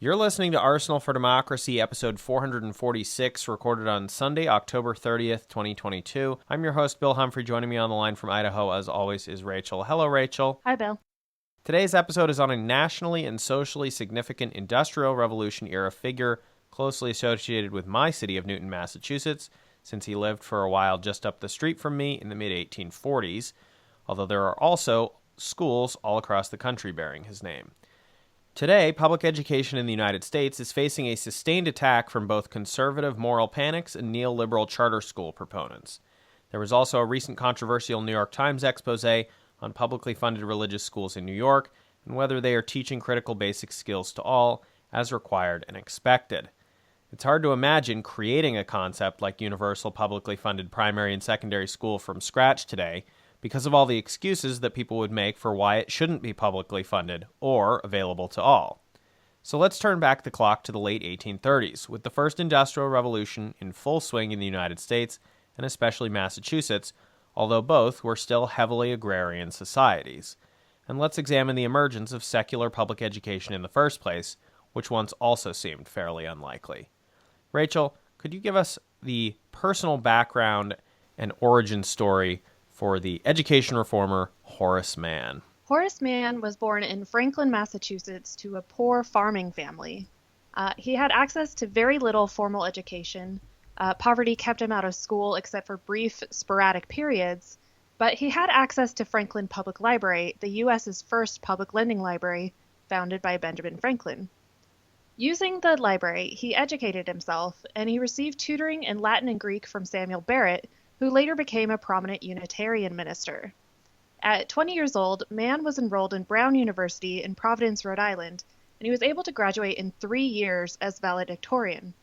You're listening to Arsenal for Democracy, episode 446, recorded on Sunday, October 30th, 2022. I'm your host, Bill Humphrey. Joining me on the line from Idaho, as always, is Rachel. Hello, Rachel. Hi, Bill. Today's episode is on a nationally and socially significant Industrial Revolution-era figure closely associated with my city of Newton, Massachusetts, since he lived for a while just up the street from me in the mid-1840s, although there are also schools all across the country bearing his name. Today, public education in the United States is facing a sustained attack from both conservative moral panics and neoliberal charter school proponents. There was also a recent controversial New York Times expose on publicly funded religious schools in New York and whether they are teaching critical basic skills to all, as required and expected. It's hard to imagine creating a concept like universal publicly funded primary and secondary school from scratch today, because of all the excuses that people would make for why it shouldn't be publicly funded or available to all. So let's turn back the clock to the late 1830s, with the first Industrial Revolution in full swing in the United States, and especially Massachusetts, although both were still heavily agrarian societies. And let's examine the emergence of secular public education in the first place, which once also seemed fairly unlikely. Rachel, could you give us the personal background and origin story for the education reformer Horace Mann? Horace Mann was born in Franklin, Massachusetts, to a poor farming family. He had access to very little formal education. Poverty kept him out of school except for brief, sporadic periods, but he had access to Franklin Public Library, the U.S.'s first public lending library, founded by Benjamin Franklin. Using the library, he educated himself, and he received tutoring in Latin and Greek from Samuel Barrett, who later became a prominent Unitarian minister. At 20 years old, Mann was enrolled in Brown University in Providence, Rhode Island, and he was able to graduate in 3 years as valedictorian.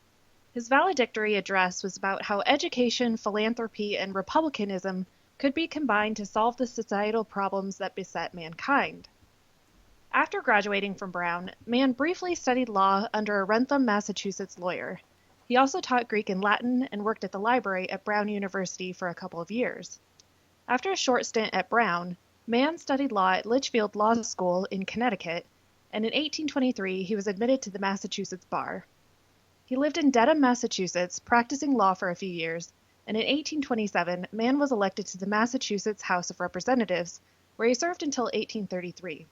His valedictory address was about how education, philanthropy, and republicanism could be combined to solve the societal problems that beset mankind. After graduating from Brown, Mann briefly studied law under a Wrentham, Massachusetts lawyer. He also taught Greek and Latin and worked at the library at Brown University for a couple of years. After a short stint at Brown, Mann studied law at Litchfield Law School in Connecticut, and in 1823 he was admitted to the Massachusetts bar. He lived in Dedham, Massachusetts, practicing law for a few years, and in 1827 Mann was elected to the Massachusetts House of Representatives, where he served until 1833.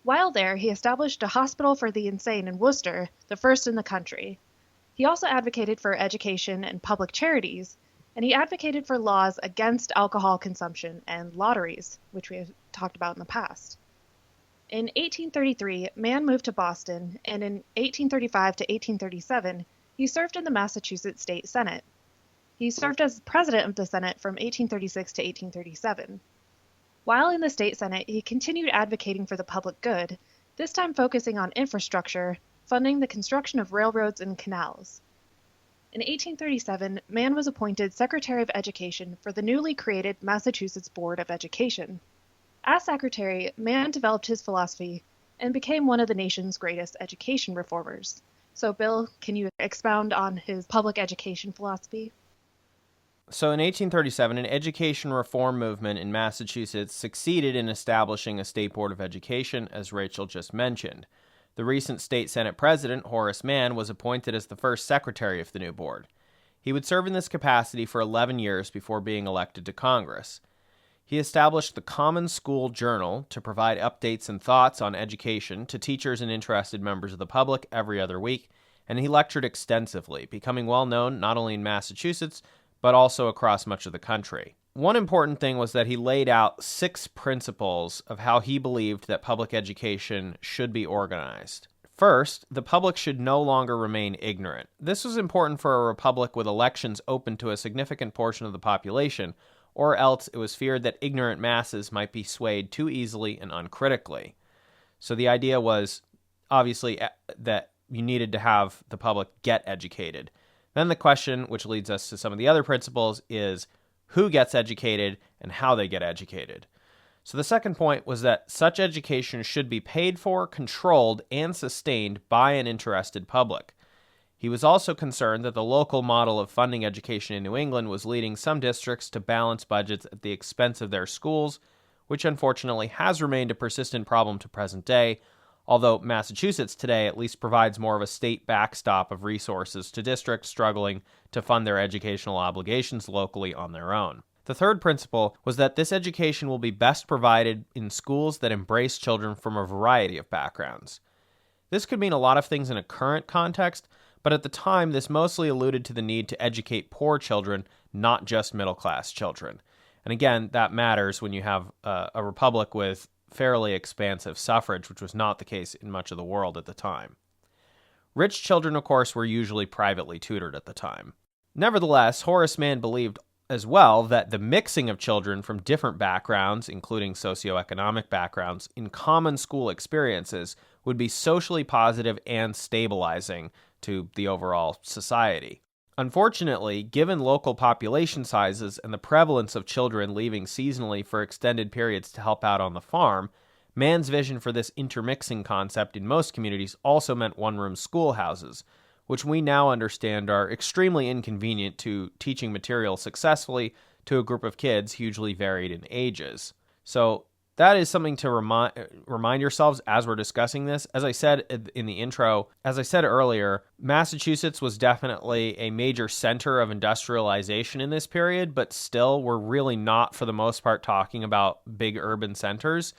While there, he established a hospital for the insane in Worcester, the first in the country. He also advocated for education and public charities, and he advocated for laws against alcohol consumption and lotteries, which we have talked about in the past. In 1833, Mann moved to Boston, and in 1835 to 1837, he served in the Massachusetts State Senate. He served as president of the Senate from 1836 to 1837. While in the state Senate, he continued advocating for the public good, this time focusing on infrastructure, funding the construction of railroads and canals. In 1837, Mann was appointed Secretary of Education for the newly created Massachusetts Board of Education. As secretary, Mann developed his philosophy and became one of the nation's greatest education reformers. So, Bill, can you expound on his public education philosophy? So in 1837, an education reform movement in Massachusetts succeeded in establishing a state board of education, as Rachel just mentioned. The recent state Senate president, Horace Mann, was appointed as the first secretary of the new board. He would serve in this capacity for 11 years before being elected to Congress. He established the Common School Journal to provide updates and thoughts on education to teachers and interested members of the public every other week, and he lectured extensively, becoming well known not only in Massachusetts, but also across much of the country. One important thing was that he laid out 6 principles of how he believed that public education should be organized. First, the public should no longer remain ignorant. This was important for a republic with elections open to a significant portion of the population, or else it was feared that ignorant masses might be swayed too easily and uncritically. So the idea was, obviously, that you needed to have the public get educated. Then the question, which leads us to some of the other principles, is who gets educated and how they get educated. So the second point was that such education should be paid for, controlled, and sustained by an interested public. He was also concerned that the local model of funding education in New England was leading some districts to balance budgets at the expense of their schools, which unfortunately has remained a persistent problem to present day, although Massachusetts today at least provides more of a state backstop of resources to districts struggling to fund their educational obligations locally on their own. The third principle was that this education will be best provided in schools that embrace children from a variety of backgrounds. This could mean a lot of things in a current context, but at the time this mostly alluded to the need to educate poor children, not just middle-class children. And again, that matters when you have a republic with fairly expansive suffrage, which was not the case in much of the world at the time. Rich children, of course, were usually privately tutored at the time. Nevertheless, Horace Mann believed as well that the mixing of children from different backgrounds, including socioeconomic backgrounds, in common school experiences would be socially positive and stabilizing to the overall society. Unfortunately, given local population sizes and the prevalence of children leaving seasonally for extended periods to help out on the farm, Mann's vision for this intermixing concept in most communities also meant one-room schoolhouses, which we now understand are extremely inconvenient to teaching material successfully to a group of kids hugely varied in ages. So that is something to remind yourselves as we're discussing this. As I said in the intro, as I said earlier, Massachusetts was definitely a major center of industrialization in this period, but still we're really not, for the most part, talking about big urban centers.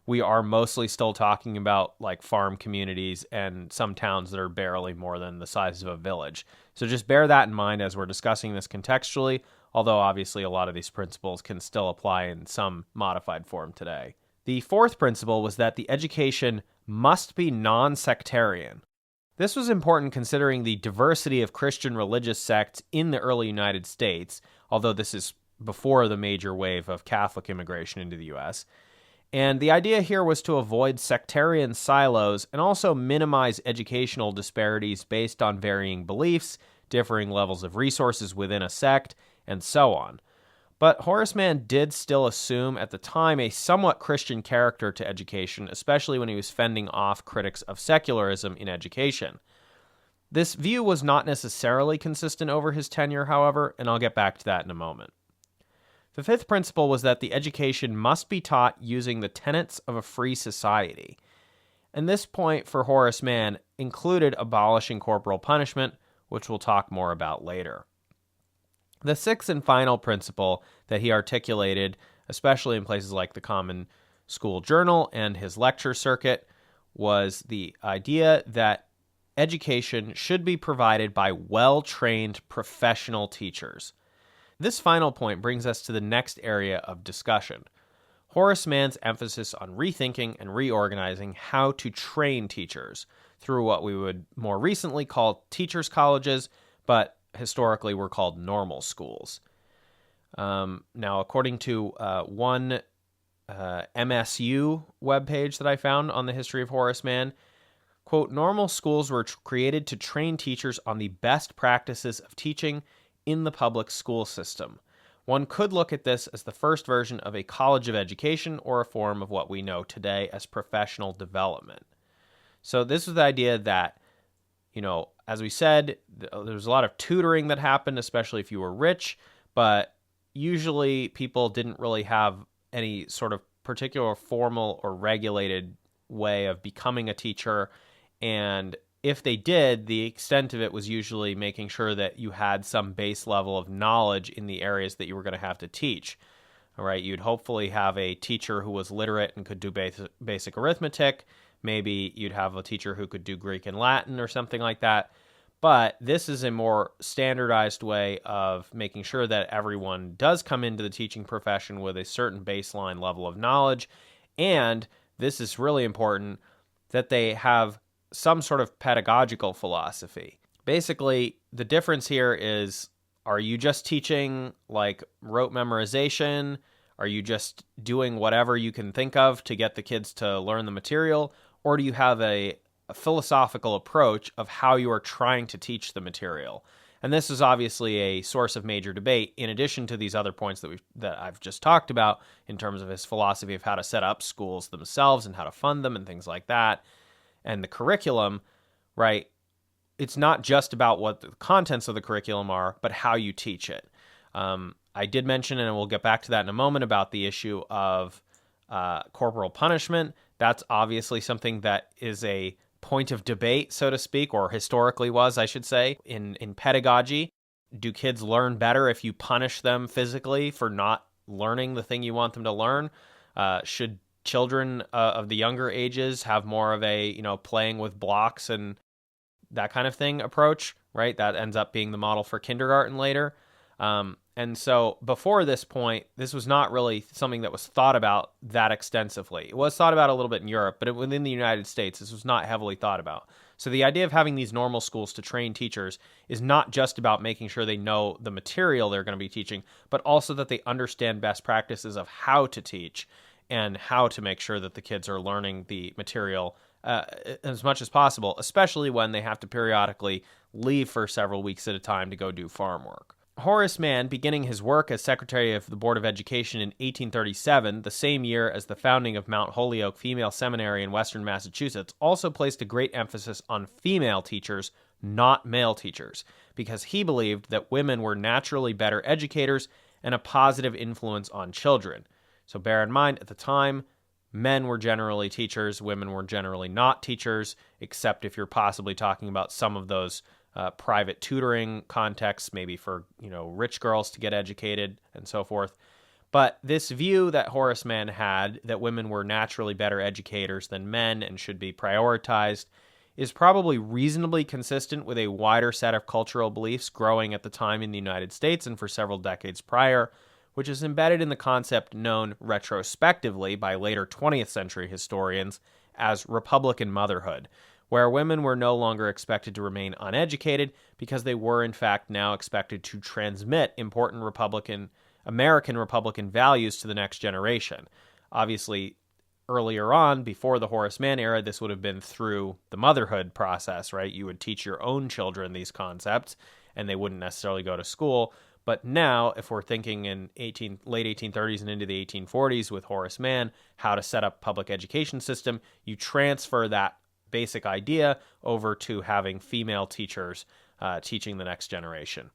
We are mostly still talking about like farm communities and some towns that are barely more than the size of a village. So just bear that in mind as we're discussing this contextually, although obviously a lot of these principles can still apply in some modified form today. The fourth principle was that the education must be non-sectarian. This was important considering the diversity of Christian religious sects in the early United States, although this is before the major wave of Catholic immigration into the U.S., and the idea here was to avoid sectarian silos and also minimize educational disparities based on varying beliefs, differing levels of resources within a sect, and so on. But Horace Mann did still assume at the time a somewhat Christian character to education, especially when he was fending off critics of secularism in education. This view was not necessarily consistent over his tenure, however, and I'll get back to that in a moment. The fifth principle was that the education must be taught using the tenets of a free society. And this point for Horace Mann included abolishing corporal punishment, which we'll talk more about later. The sixth and final principle that he articulated, especially in places like the Common School Journal and his lecture circuit, was the idea that education should be provided by well-trained professional teachers. This final point brings us to the next area of discussion: Horace Mann's emphasis on rethinking and reorganizing how to train teachers through what we would more recently call teachers' colleges, but historically were called normal schools. Now, according to one MSU webpage that I found on the history of Horace Mann, quote, normal schools were created to train teachers on the best practices of teaching in the public school system. One could look at this as the first version of a college of education or a form of what we know today as professional development. So this was the idea that, as we said, there was a lot of tutoring that happened, especially if you were rich, but usually people didn't really have any sort of particular formal or regulated way of becoming a teacher, and if they did, the extent of it was usually making sure that you had some base level of knowledge in the areas that you were going to have to teach. All right, you'd hopefully have a teacher who was literate and could do basic arithmetic. Maybe you'd have a teacher who could do Greek and Latin or something like that. But this is a more standardized way of making sure that everyone does come into the teaching profession with a certain baseline level of knowledge. And this is really important, that they have some sort of pedagogical philosophy. Basically, the difference here is, are you just teaching like rote memorization? Are you just doing whatever you can think of to get the kids to learn the material? Or do you have a philosophical approach of how you are trying to teach the material? And this is obviously a source of major debate, in addition to these other points that I've just talked about in terms of his philosophy of how to set up schools themselves and how to fund them and things like that. And the curriculum, right? It's not just about what the contents of the curriculum are, but how you teach it. I did mention, and we'll get back to that in a moment, about the issue of corporal punishment. That's obviously something that is a point of debate, so to speak, or historically was, I should say, in pedagogy. Do kids learn better if you punish them physically for not learning the thing you want them to learn? Should children of the younger ages have more of a, playing with blocks and that kind of thing approach, right? That ends up being the model for kindergarten later. And so before this point, this was not really something that was thought about that extensively. It was thought about a little bit in Europe, but within the United States, this was not heavily thought about. So the idea of having these normal schools to train teachers is not just about making sure they know the material they're going to be teaching, but also that they understand best practices of how to teach and how to make sure that the kids are learning the material as much as possible, especially when they have to periodically leave for several weeks at a time to go do farm work. Horace Mann, beginning his work as Secretary of the Board of Education in 1837, the same year as the founding of Mount Holyoke Female Seminary in western Massachusetts, also placed a great emphasis on female teachers, not male teachers, because he believed that women were naturally better educators and a positive influence on children. So bear in mind, at the time, men were generally teachers, women were generally not teachers, except if you're possibly talking about some of those private tutoring contexts, maybe for, rich girls to get educated and so forth. But this view that Horace Mann had, that women were naturally better educators than men and should be prioritized, is probably reasonably consistent with a wider set of cultural beliefs growing at the time in the United States and for several decades prior, which is embedded in the concept known retrospectively by later 20th century historians as Republican motherhood, where women were no longer expected to remain uneducated because they were in fact now expected to transmit important American Republican values to the next generation. Obviously, earlier on, before the Horace Mann era, this would have been through the motherhood process, right? You would teach your own children these concepts, and they wouldn't necessarily go to school. But now, if we're thinking in late 1830s and into the 1840s with Horace Mann, how to set up public education system, you transfer that basic idea over to having female teachers teaching the next generation.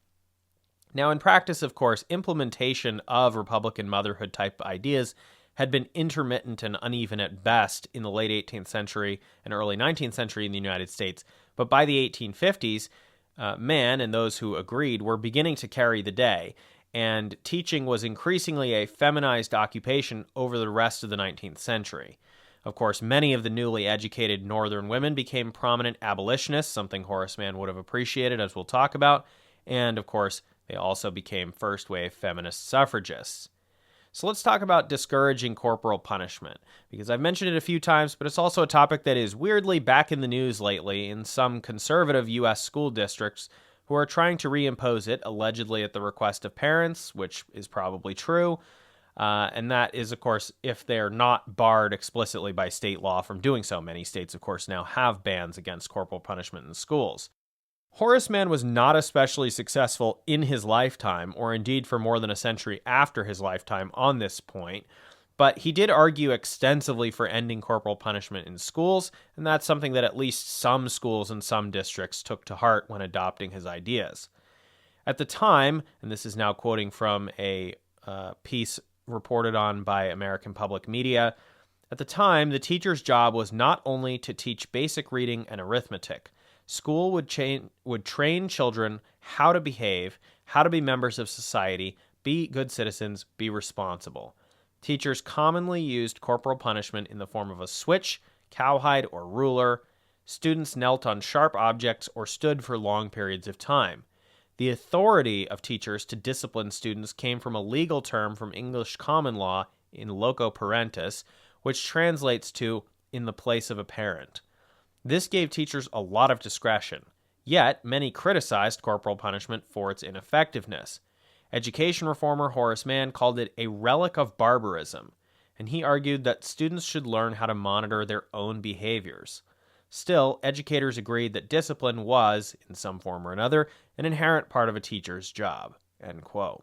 Now, in practice, of course, implementation of Republican motherhood type ideas had been intermittent and uneven at best in the late 18th century and early 19th century in the United States. But by the 1850s, Mann and those who agreed were beginning to carry the day, and teaching was increasingly a feminized occupation over the rest of the 19th century. Of course, many of the newly educated Northern women became prominent abolitionists, something Horace Mann would have appreciated, as we'll talk about, and of course, they also became first-wave feminist suffragists. So let's talk about discouraging corporal punishment, because I've mentioned it a few times, but it's also a topic that is weirdly back in the news lately in some conservative U.S. school districts who are trying to reimpose it, allegedly at the request of parents, which is probably true. And that is, of course, if they're not barred explicitly by state law from doing so. Many states, of course, now have bans against corporal punishment in schools. Horace Mann was not especially successful in his lifetime, or indeed for more than a century after his lifetime on this point, but he did argue extensively for ending corporal punishment in schools, and that's something that at least some schools and some districts took to heart when adopting his ideas. At the time, and this is now quoting from a piece reported on by American Public Media, at the time, the teacher's job was not only to teach basic reading and arithmetic. School would train children how to behave, how to be members of society, be good citizens, be responsible. Teachers commonly used corporal punishment in the form of a switch, cowhide, or ruler. Students knelt on sharp objects or stood for long periods of time. The authority of teachers to discipline students came from a legal term from English common law in loco parentis, which translates to in the place of a parent. This gave teachers a lot of discretion, yet many criticized corporal punishment for its ineffectiveness. Education reformer Horace Mann called it a relic of barbarism, and he argued that students should learn how to monitor their own behaviors. Still, educators agreed that discipline was, in some form or another, an inherent part of a teacher's job. End quote.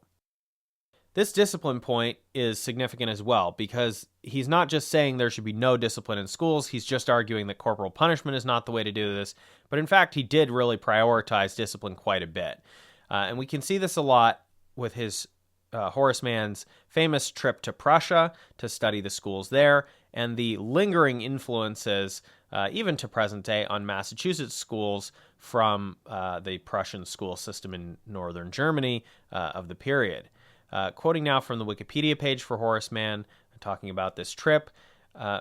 This discipline point is significant as well, because he's not just saying there should be no discipline in schools, he's just arguing that corporal punishment is not the way to do this, but in fact he did really prioritize discipline quite a bit. And we can see this a lot with his Horace Mann's famous trip to Prussia to study the schools there, and the lingering influences, even to present day, on Massachusetts schools from the Prussian school system in northern Germany of the period. Quoting now from the Wikipedia page for Horace Mann, talking about this trip,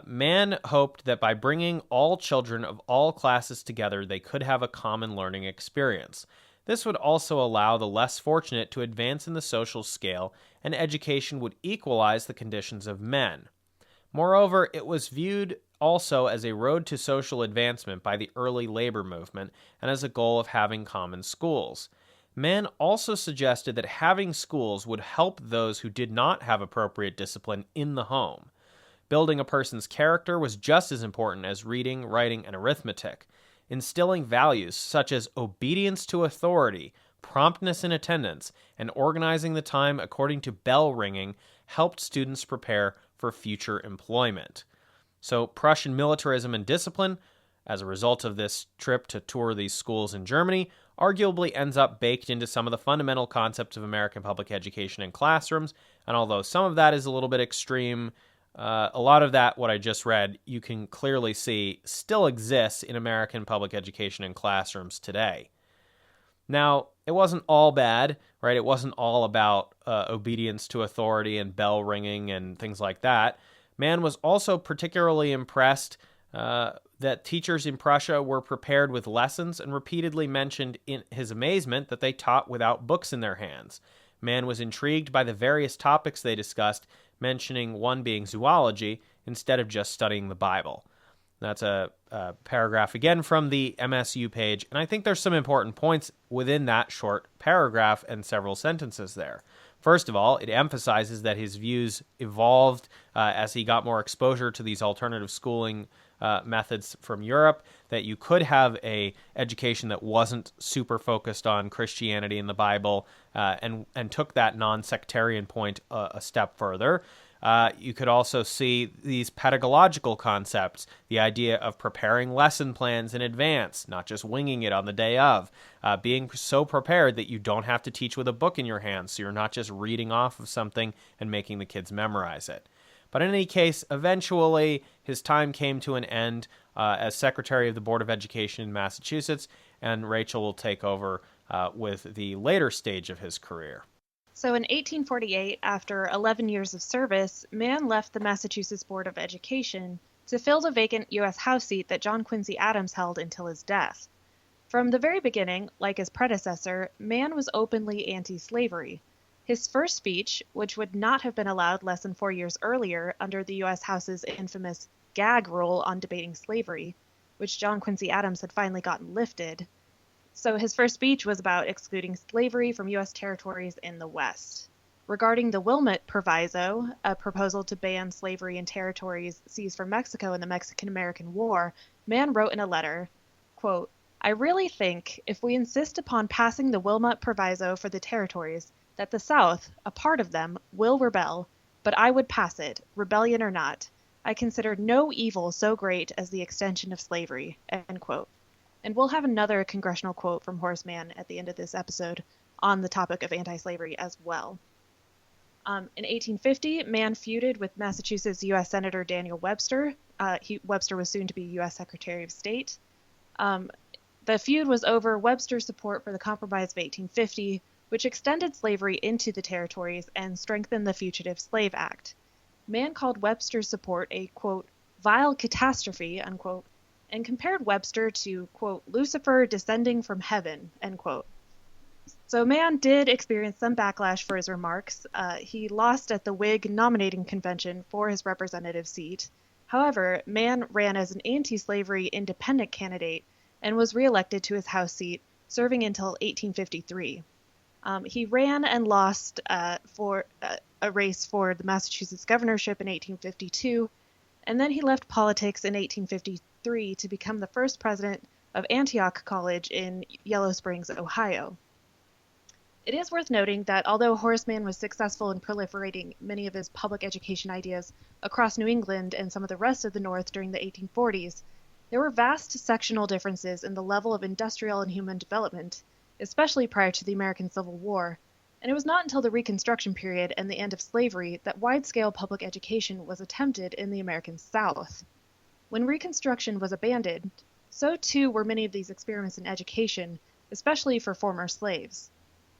Mann hoped that by bringing all children of all classes together, they could have a common learning experience. This would also allow the less fortunate to advance in the social scale, and education would equalize the conditions of men. Moreover, it was viewed also as a road to social advancement by the early labor movement and as a goal of having common schools. Mann also suggested that having schools would help those who did not have appropriate discipline in the home. Building a person's character was just as important as reading, writing, and arithmetic. Instilling values such as obedience to authority, promptness in attendance, and organizing the time according to bell ringing helped students prepare for future employment. So Prussian militarism and discipline, as a result of this trip to tour these schools in Germany, arguably ends up baked into some of the fundamental concepts of American public education in classrooms, and although some of that is a little bit extreme, a lot of that, what I just read, you can clearly see still exists in American public education in classrooms today. Now, it wasn't all bad, right? It wasn't all about obedience to authority and bell ringing and things like that. Mann was also particularly impressed that teachers in Prussia were prepared with lessons and repeatedly mentioned in his amazement that they taught without books in their hands. Mann was intrigued by the various topics they discussed, mentioning one being zoology instead of just studying the Bible. That's a paragraph again from the MSU page, and I think there's some important points within that short paragraph and several sentences there. First of all, it emphasizes that his views evolved as he got more exposure to these alternative schooling methods from Europe, that you could have a education that wasn't super focused on Christianity and the Bible, and took that non-sectarian point a step further. You could also see these pedagogical concepts, the idea of preparing lesson plans in advance, not just winging it on the day of, being so prepared that you don't have to teach with a book in your hands, so you're not just reading off of something and making the kids memorize it. But in any case, eventually his time came to an end as Secretary of the Board of Education in Massachusetts, and Rachel will take over with the later stage of his career. So in 1848, after 11 years of service, Mann left the Massachusetts Board of Education to fill the vacant U.S. House seat that John Quincy Adams held until his death. From the very beginning, like his predecessor, Mann was openly anti-slavery. His first speech, which would not have been allowed less than 4 years earlier under the U.S. House's infamous gag rule on debating slavery, which John Quincy Adams had finally gotten lifted. So his first speech was about excluding slavery from U.S. territories in the West. Regarding the Wilmot Proviso, a proposal to ban slavery in territories seized from Mexico in the Mexican-American War, Mann wrote in a letter, quote, "I really think, if we insist upon passing the Wilmot Proviso for the territories, that the South, a part of them, will rebel, but I would pass it, rebellion or not. I consider no evil so great as the extension of slavery," end quote. And we'll have another congressional quote from Horace Mann at the end of this episode on the topic of anti-slavery as well. In 1850, Mann feuded with Massachusetts U.S. Senator Daniel Webster. Webster was soon to be U.S. Secretary of State. The feud was over Webster's support for the Compromise of 1850, which extended slavery into the territories and strengthened the Fugitive Slave Act. Mann called Webster's support a, quote, "vile catastrophe," unquote, and compared Webster to, quote, "Lucifer descending from heaven," end quote. So Mann did experience some backlash for his remarks. He lost at the Whig nominating convention for his representative seat. However, Mann ran as an anti-slavery independent candidate and was reelected to his House seat, serving until 1853. He ran and lost for a race for the Massachusetts governorship in 1852, and then he left politics in 1853 to become the first president of Antioch College in Yellow Springs, Ohio. It is worth noting that although Horace Mann was successful in proliferating many of his public education ideas across New England and some of the rest of the North during the 1840s, there were vast sectional differences in the level of industrial and human development, especially prior to the American Civil War, And it was not until the Reconstruction period and the end of slavery that wide-scale public education was attempted in the American South. When Reconstruction was abandoned, so too were many of these experiments in education, especially for former slaves.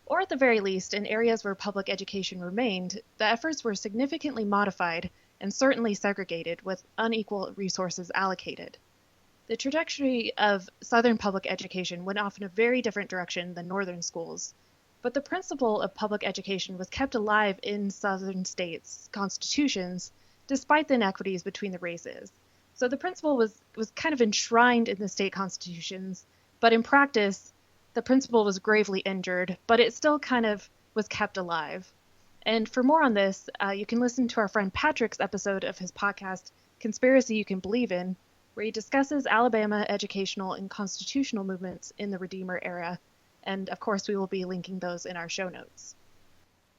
Or at the very least, in areas where public education remained, the efforts were significantly modified and certainly segregated with unequal resources allocated. The trajectory of Southern public education went off in a very different direction than Northern schools, but the principle of public education was kept alive in Southern states' constitutions despite the inequities between the races. So the principle was kind of enshrined in the state constitutions, but in practice, the principle was gravely injured, but it still kind of was kept alive. And for more on this, you can listen to our friend Patrick's episode of his podcast, Conspiracy You Can Believe In, where he discusses Alabama educational and constitutional movements in the Redeemer era. And of course, we will be linking those in our show notes.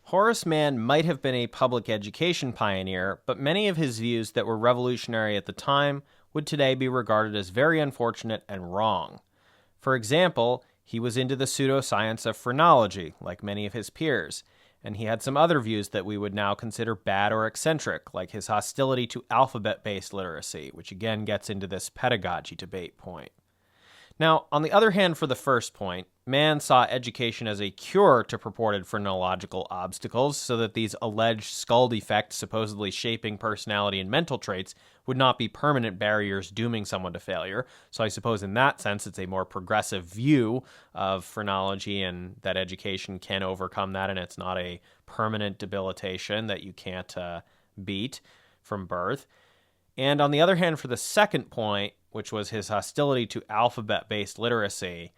Horace Mann might have been a public education pioneer, but many of his views that were revolutionary at the time would today be regarded as very unfortunate and wrong. For example, he was into the pseudoscience of phrenology, like many of his peers, and he had some other views that we would now consider bad or eccentric, like his hostility to alphabet-based literacy, which again gets into this pedagogy debate point. Now, on the other hand, for the first point, Mann saw education as a cure to purported phrenological obstacles so that these alleged skull defects supposedly shaping personality and mental traits would not be permanent barriers dooming someone to failure. So I suppose in that sense, it's a more progressive view of phrenology and that education can overcome that, and it's not a permanent debilitation that you can't beat from birth. And on the other hand, for the second point, which was his hostility to alphabet-based literacy,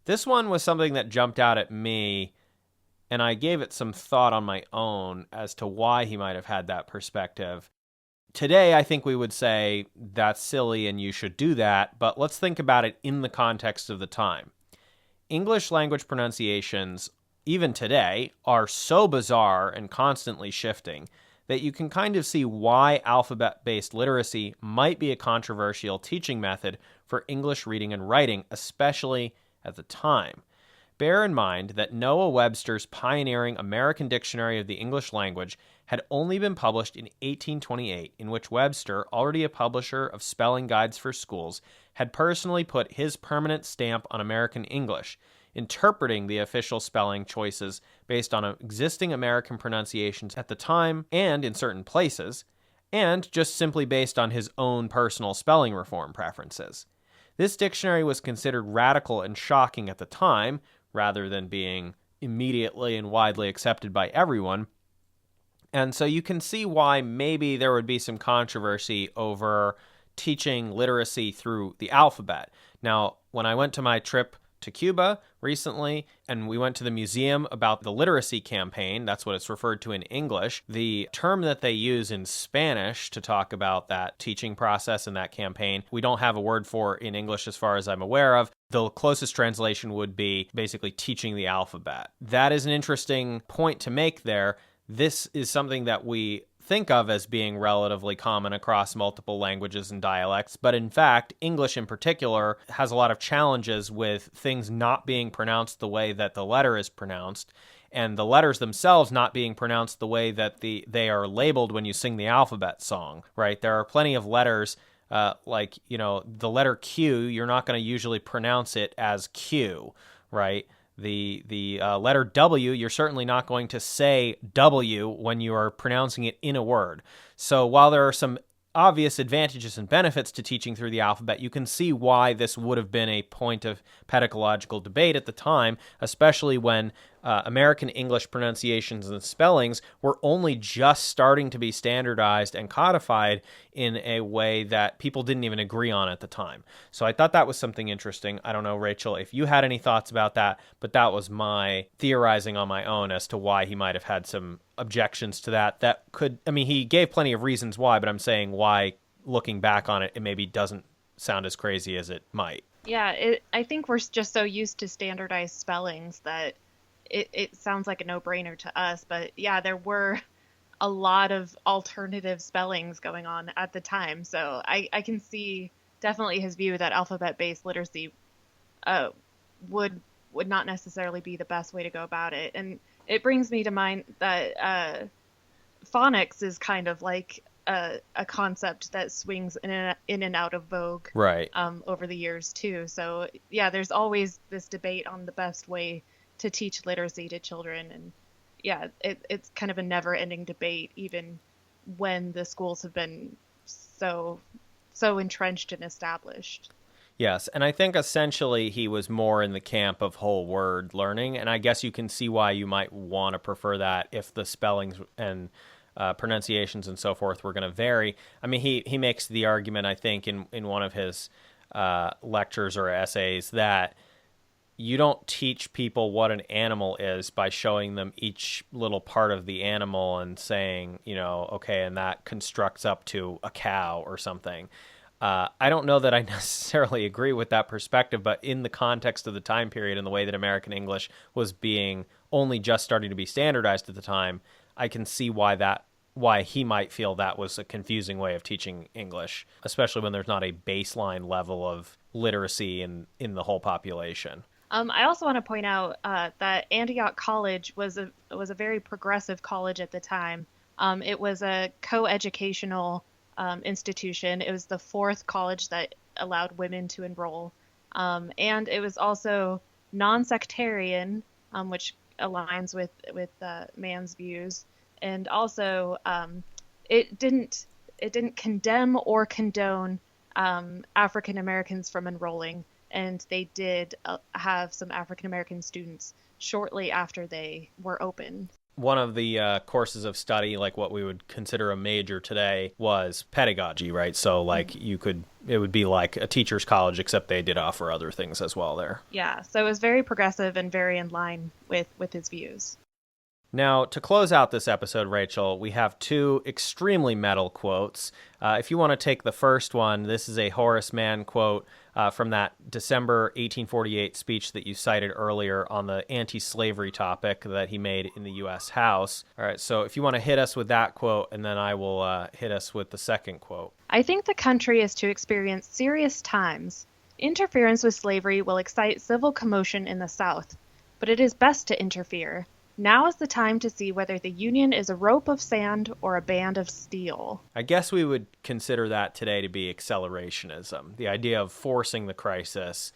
this one was something that jumped out at me, and I gave it some thought on my own as to why he might have had that perspective. Today, I think we would say that's silly and you should do that, but let's think about it in the context of the time. English language pronunciations, even today, are so bizarre and constantly shifting that you can kind of see why alphabet-based literacy might be a controversial teaching method for English reading and writing, especially at the time. Bear in mind that Noah Webster's pioneering American Dictionary of the English Language had only been published in 1828, in which Webster, already a publisher of spelling guides for schools, had personally put his permanent stamp on American English, interpreting the official spelling choices based on existing American pronunciations at the time and in certain places, and just simply based on his own personal spelling reform preferences. This dictionary was considered radical and shocking at the time, rather than being immediately and widely accepted by everyone. And so you can see why maybe there would be some controversy over teaching literacy through the alphabet. Now, when I went to my trip to Cuba recently, and we went to the museum about the literacy campaign, that's what it's referred to in English, the term that they use in Spanish to talk about that teaching process and that campaign, we don't have a word for in English as far as I'm aware of. The closest translation would be basically teaching the alphabet. That is an interesting point to make there. This is something that we think of as being relatively common across multiple languages and dialects, but in fact, English in particular has a lot of challenges with things not being pronounced the way that the letter is pronounced, and the letters themselves not being pronounced the way that they are labeled when you sing the alphabet song, right? There are plenty of letters, like, the letter Q, you're not going to usually pronounce it as Q, right? The letter W, you're certainly not going to say W when you are pronouncing it in a word. So while there are some obvious advantages and benefits to teaching through the alphabet, you can see why this would have been a point of pedagogical debate at the time, especially when American English pronunciations and spellings were only just starting to be standardized and codified in a way that people didn't even agree on at the time. So I thought that was something interesting. I don't know, Rachel, if you had any thoughts about that, but that was my theorizing on my own as to why he might have had some objections to that. He gave plenty of reasons why, but I'm saying why, looking back on it, it maybe doesn't sound as crazy as it might. Yeah, I think we're just so used to standardized spellings that it sounds like a no-brainer to us. But yeah, there were a lot of alternative spellings going on at the time. So I can see definitely his view that alphabet-based literacy would not necessarily be the best way to go about it. And It brings me to mind that phonics is kind of like a concept that swings in and out of vogue Right. over the years too. So yeah, there's always this debate on the best way to teach literacy to children, and yeah, it's kind of a never-ending debate, even when the schools have been so entrenched and established. Yes, and I think essentially he was more in the camp of whole word learning, and I guess you can see why you might want to prefer that if the spellings and pronunciations and so forth were going to vary. I mean, he makes the argument, I think, in one of his lectures or essays that you don't teach people what an animal is by showing them each little part of the animal and saying, okay, and that constructs up to a cow or something. I don't know that I necessarily agree with that perspective, but in the context of the time period and the way that American English was being only just starting to be standardized at the time, I can see why he might feel that was a confusing way of teaching English, especially when there's not a baseline level of literacy in the whole population. I also want to point out that Antioch College was a very progressive college at the time. It was a co-educational institution. It was the fourth college that allowed women to enroll, and it was also non-sectarian, which aligns with Mann's views, and also it didn't condemn or condone African Americans from enrolling, and they did have some African American students shortly after they were open. One of the courses of study, like what we would consider a major today, was pedagogy, right? So like it would be like a teacher's college, except they did offer other things as well there. Yeah, so it was very progressive and very in line with his views. Now, to close out this episode, Rachel, we have two extremely metal quotes. If you want to take the first one, this is a Horace Mann quote from that December 1848 speech that you cited earlier on the anti-slavery topic that he made in the U.S. House. All right, so if you want to hit us with that quote, and then I will hit us with the second quote. I think the country is to experience serious times. Interference with slavery will excite civil commotion in the South, but it is best to interfere. Now is the time to see whether the Union is a rope of sand or a band of steel. I guess we would consider that today to be accelerationism, the idea of forcing the crisis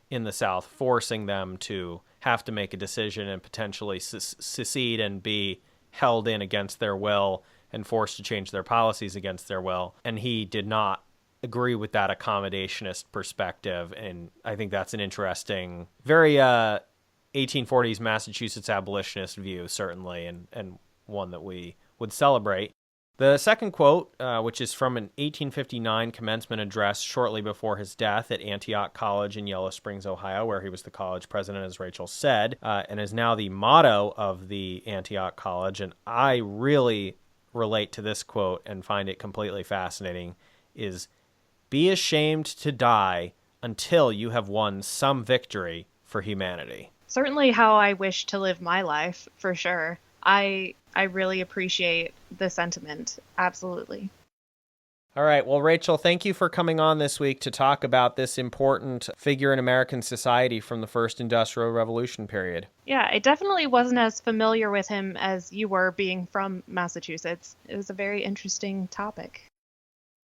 in the South, forcing them to have to make a decision and potentially secede and be held in against their will and forced to change their policies against their will. And he did not agree with that accommodationist perspective, and I think that's an interesting, very 1840s Massachusetts abolitionist view, certainly, and one that we would celebrate. The second quote, which is from an 1859 commencement address shortly before his death at Antioch College in Yellow Springs, Ohio, where he was the college president, as Rachel said, and is now the motto of the Antioch College, and I really relate to this quote and find it completely fascinating, is, "Be ashamed to die until you have won some victory for humanity." Certainly how I wish to live my life, for sure. I really appreciate the sentiment. Absolutely. All right. Well, Rachel, thank you for coming on this week to talk about this important figure in American society from the first Industrial Revolution period. Yeah, I definitely wasn't as familiar with him as you were, being from Massachusetts. It was a very interesting topic.